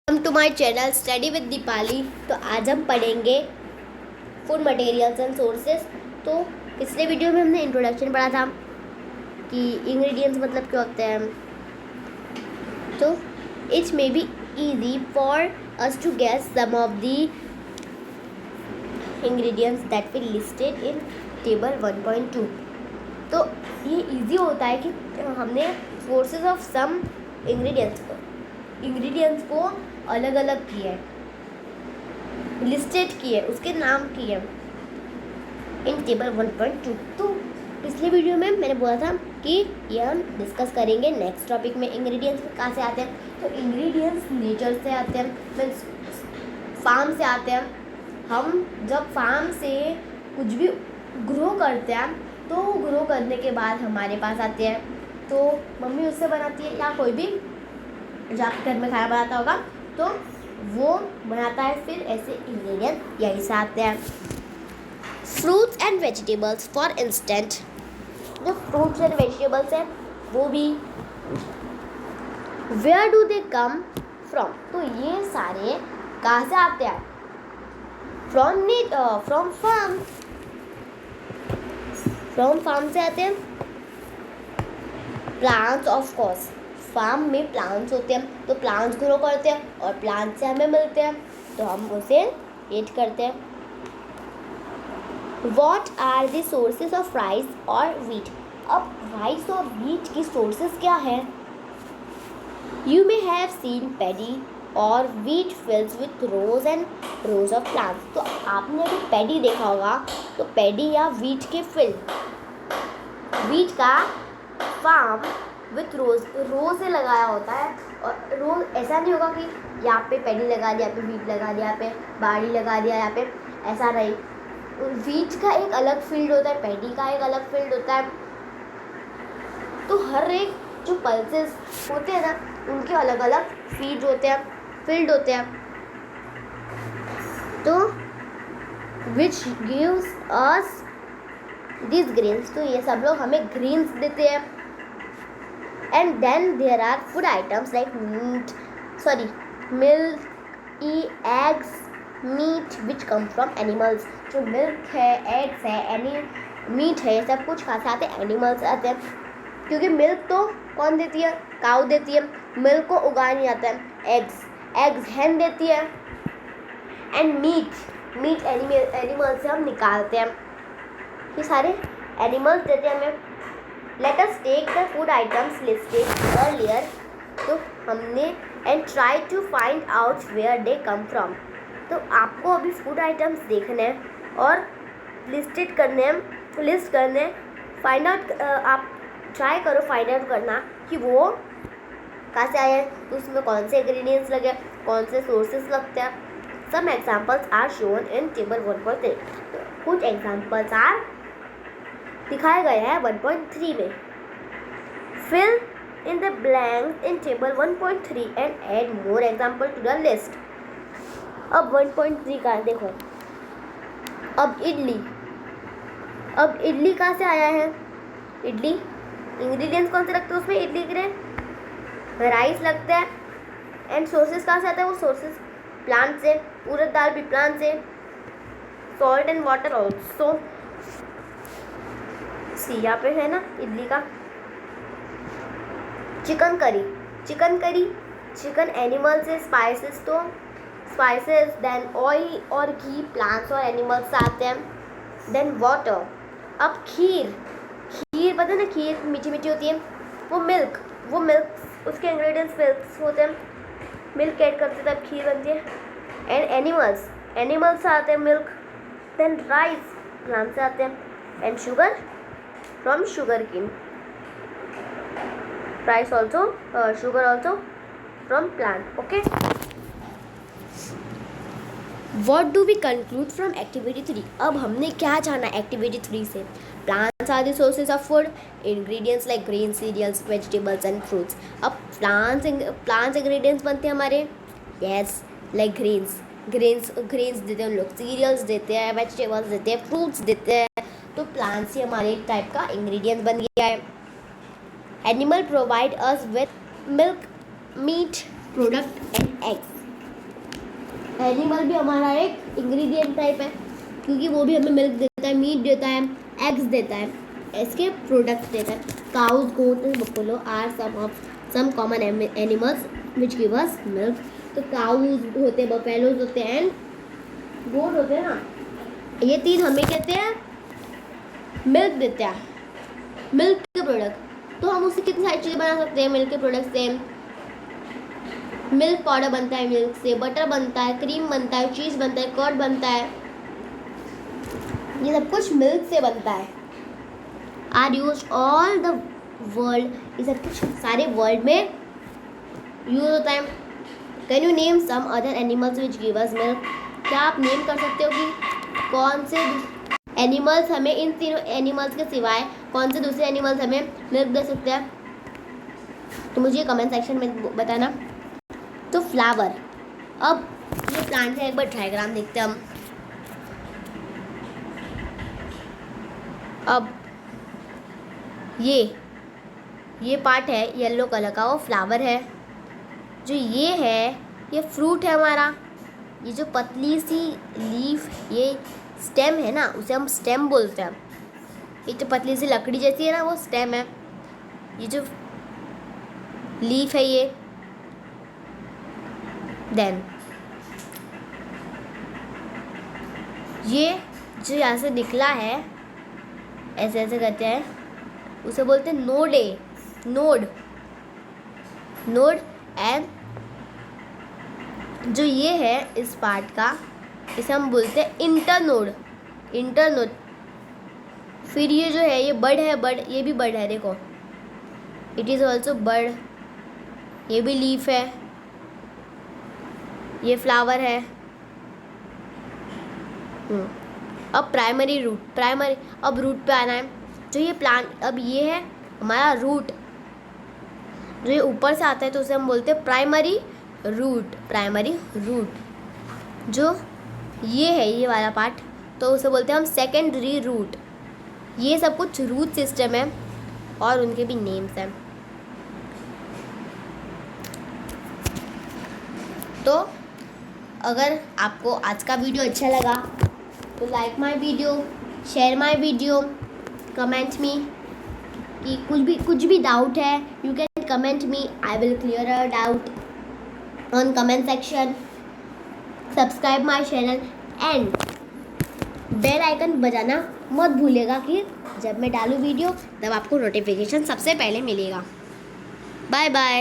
Welcome to my channel study with Deepali. तो आज हम पढ़ेंगे फूड मटेरियल्स एंड सोर्सेस। तो पिछले वीडियो में हमने इंट्रोडक्शन पढ़ा था कि इंग्रेडिएंट्स मतलब क्या होते हैं। तो it may be easy for us to guess some of the ingredients that we listed in table 1.2। तो ये इजी होता है कि हमने सोर्सेज ऑफ सम इंग्रेडिएंट्स को अलग अलग किए, लिस्टेड किए, उसके नाम किए इन टेबल 1.2। तो पिछले वीडियो में मैंने बोला था कि ये हम डिस्कस करेंगे नेक्स्ट टॉपिक में। इंग्रेडिएंट्स कहाँ से आते हैं? तो इंग्रेडिएंट्स नेचर से आते हैं, मीन्स फार्म से आते हैं। हम जब फार्म से कुछ भी ग्रो करते हैं तो ग्रो करने के बाद हमारे पास आते हैं, तो मम्मी उससे बनाती है या कोई भी जाकर घर में खाना बनाता होगा तो वो बनाता है। फिर ऐसे इंग्रेडिएंट यहीं से आते हैं। Fruits and vegetables for instance, जो फ्रूट्स एंड वेजिटेबल्स हैं वो भी where do they come from, तो ये सारे कहाँ से आते हैं? फ्रॉम फार्म, फ्रॉम फार्म से आते हैं। प्लांट्स ऑफ कोर्स, फार्म में प्लांट्स होते हैं तो प्लांट्स ग्रो करते हैं और प्लांट से हमें मिलते हैं तो हम उसे ईट करते हैं। What are the sources of rice और wheat? अब राइस और wheat की सोर्सेस क्या है? You may have seen paddy और wheat fields with rows and rows of plants। तो आपने अभी पैडी देखा होगा, तो पैडी या wheat के फील्ड, wheat का फार्म विथ रोज से लगाया होता है। और रोज ऐसा नहीं होगा कि यहाँ पे पैडी लगा दिया, यहाँ पे वीट लगा दिया, यहाँ पे बाड़ी लगा दिया, यहाँ पे, ऐसा नहीं। वीट का एक अलग फील्ड होता है, पैडी का एक अलग फील्ड होता है। तो हर एक जो पल्सेस होते हैं ना, उनके अलग अलग फील्ड होते हैं, फील्ड होते हैं। तो which gives us this grains, तो ये सब लोग हमें ग्रेन्स देते हैं। And then there are food items like milk, eggs, meat which come from animals। जो मिल्क है, एग्स है, मीट है, सब कुछ कहाँ से आते हैं? एनिमल्स आते हैं, क्योंकि मिल्क तो कौन देती है? काऊ देती है। मिल्क को उगाया नहीं जाता है। एग्स हैन देती है। एंड मीट एनिमल से हम निकालते हैं। ये सारे एनिमल्स देते हैं हमें। Let us take the food items listed earlier, तो हमने and try to find out where they come from। तो आपको अभी फूड आइटम्स देखने हैं और लिस्ट करने, फाइंड आउट, आप ट्राई करो फाइंड आउट करना कि वो कहाँ से आए हैं, तो उसमें कौन से इंग्रेडिएंट्स लगे, कौन से सोर्सेस लगते हैं। Some examples are shown in table 1.3। कुछ एग्जाम्पल्स आर दिखाए गए हैं 1.3 में। Fill in the blanks in table 1.3 and add more example to the list। अब 1.3 का देखो, अब इडली कहाँ से आया है? इडली इंग्रेडिएंट्स कौन से लगते हैं उसमें? इडली के लिए राइस लगता है। एंड सोर्सेस कहाँ से आता है? वो सोर्सेस प्लांट से, उड़द दाल भी प्लांट से, सॉल्ट एंड वाटर ऑल्सो। यहाँ पे है ना इडली का। चिकन एनिमल से, स्पाइसेस तो स्पाइसेस, देन ऑयल और घी प्लांट्स और एनिमल्स से आते हैं। Then water. अब खीर पता है ना, खीर मीठी मीठी होती है। वो मिल्क उसके इंग्रेडिएंट्स मिल्क होते हैं, मिल्क ऐड करते तब खीर बनती है। एंड एनिमल्स से आते हैं मिल्क। देन राइस प्लांट से आते हैं। And sugar from sugarcane, sugar also from plant। okay, what do we conclude from activity 3? अब हमने क्या जाना activity 3 से? Plants are the sources of food, ingredients like grains, cereals, vegetables and fruits। अब plants ingredients बनते हैं हमारे, yes, like grains देते हैं लोग, cereals देते हैं, vegetables देते हैं, fruits देते हैं। तो प्लांट से हमारे एक टाइप का इंग्रेडिएंट बन गया है। Animal provide us with milk, meat, product and eggs. Animal भी हमारा एक इंग्रेडिएंट टाइप है, क्योंकि वो भी हमें मिल्क देता है, मीट देता है, एग्स देता है, इसके प्रोडक्ट्स देता है। Cows, goat and buffalo are some common animals which give us milk. तो काउज होते हैं, बफेलोज होते हैं एंड गोट होते हैं ना, ये तीन हमें कहते हैं मिल्क देते हैं, मिल्क के प्रोडक्ट। तो हम उससे कितनी सारी चीज़ें बना सकते हैं मिल्क के प्रोडक्ट से। मिल्क पाउडर बनता है मिल्क से, बटर बनता है, क्रीम बनता है, चीज़ बनता है, कर्ड बनता है, ये सब कुछ मिल्क से बनता है। Are use all the world, ये सब कुछ सारे वर्ल्ड में यूज होता है। Can you name some other animals which give us milk? क्या आप नेम कर सकते हो कि कौन से एनिमल्स हमें, इन तीनों एनिमल्स के सिवाय कौन से दूसरे एनिमल्स हमें मिल्क दे सकते हैं? तो मुझे कमेंट सेक्शन में बताना। तो फ्लावर, अब ये प्लांट है, एक बार डायग्राम देखते हैं हम। अब ये पार्ट है येलो कलर का, वो फ्लावर है। जो ये है ये फ्रूट है हमारा। ये जो पतली सी लीफ, ये स्टेम है ना, उसे हम स्टेम बोलते हैं। ये जो पतली सी लकड़ी जैसी है ना, वो स्टेम है। ये जो लीफ है ये देन ये जो यहाँ से निकला है, ऐसे ऐसे करते हैं, उसे बोलते हैं नोड। नोड एंड जो ये है इस पार्ट का, इसे हम बोलते हैं इंटरनोड। फिर ये जो है ये बड है, ये भी बड है, देखो इट इज़ ऑल्सो बड। ये भी लीफ है, ये फ्लावर है। अब प्राइमरी रूट, अब रूट पे आना है। जो ये प्लांट, अब ये है हमारा रूट, जो ये ऊपर से आता है तो उसे हम बोलते हैं प्राइमरी रूट। जो ये है ये वाला पार्ट, तो उसे बोलते हैं हम सेकेंडरी रूट। ये सब कुछ रूट सिस्टम है और उनके भी नेम्स हैं। तो अगर आपको आज का वीडियो अच्छा लगा तो like my video, share my video, comment me कि कुछ भी डाउट है, you can comment me, I will clear a doubt on comment section. Subscribe my channel and bell icon बजाना मत भूलिएगा कि जब मैं डालूँ वीडियो तब आपको नोटिफिकेशन सबसे पहले मिलेगा। Bye bye.